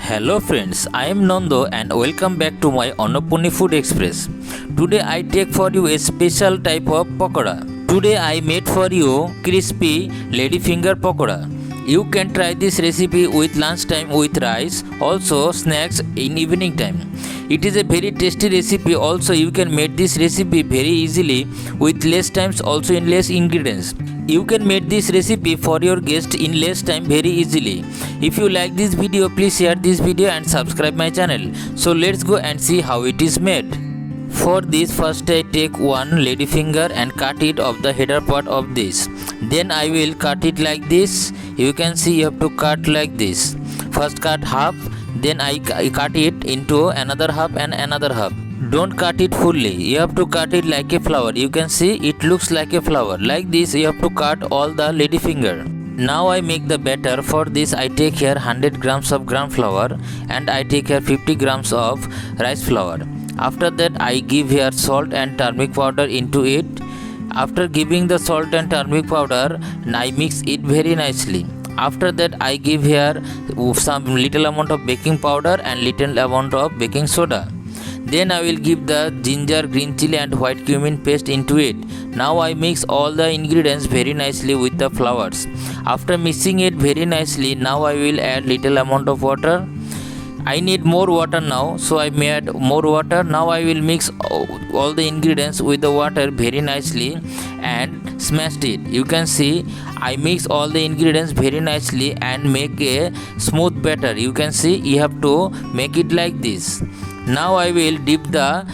Hello friends, I am Nando and welcome back to my Annapurni Food Express. Today I take for you a special type of pakoda. Today I made for you crispy ladyfinger pakoda. You can try this recipe with lunchtime with rice, also snacks in evening time. It is a very tasty recipe. Also you can make this recipe very easily with less times, also in less ingredients. You can make this recipe for your guest in less time very easily. If you like this video, please share this video and subscribe my channel. So let's go and see how it is made. For this, first I take one ladyfinger and cut it off the header part of this. Then I will cut it like this. You can see you have to cut like this. First cut half, then I cut it into another half and another half. Don't cut it fully, you have to cut it like a flower. You can see it looks like a flower. Like this you have to cut all the ladyfinger. Now I make the batter. For this I take here 100 grams of gram flour and I take here 50 grams of rice flour. After that I give here salt and turmeric powder into it. After giving the salt and turmeric powder, I mix it very nicely. After that I give here some little amount of baking powder and little amount of baking soda. Then I will give the ginger, green chili and white cumin paste into it. Now I mix all the ingredients very nicely with the flours. After mixing it very nicely, now I will add little amount of water. I need more water now, so I may add more water. Now I will mix all the ingredients with the water very nicely and smashed it. You can see I mix all the ingredients very nicely and make a smooth batter. You can see you have to make it like this. Now I will dip the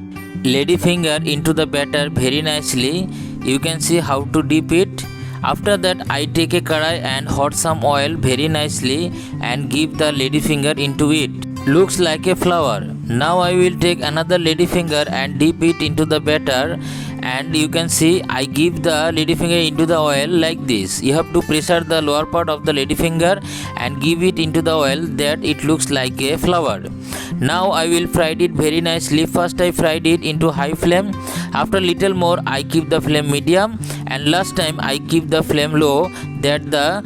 ladyfinger into the batter very nicely. You can see how to dip it. After that I take a karai and hot some oil very nicely and give the ladyfinger into it. Looks like a flower. Now I will take another ladyfinger and dip it into the batter, and you can see I give the ladyfinger into the oil like this. You have to pressure the lower part of the ladyfinger and give it into the oil that it looks like a flower. Now I will fry it very nicely. First I fried it into high flame. After little more I keep the flame medium, and last time I keep the flame low that the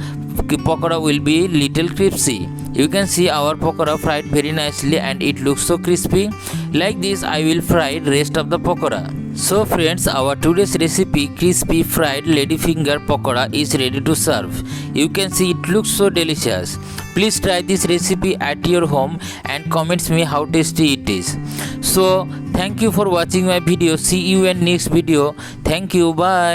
pakoda will be little crispy. You can see our pakoda fried very nicely and it looks so crispy. Like this I will fry rest of the pakoda. So friends, our today's recipe crispy fried ladyfinger pakoda is ready to serve. You can see it looks so delicious. Please try this recipe at your home and comments me how tasty it is. So thank you for watching my video. See you in next video. Thank you. Bye.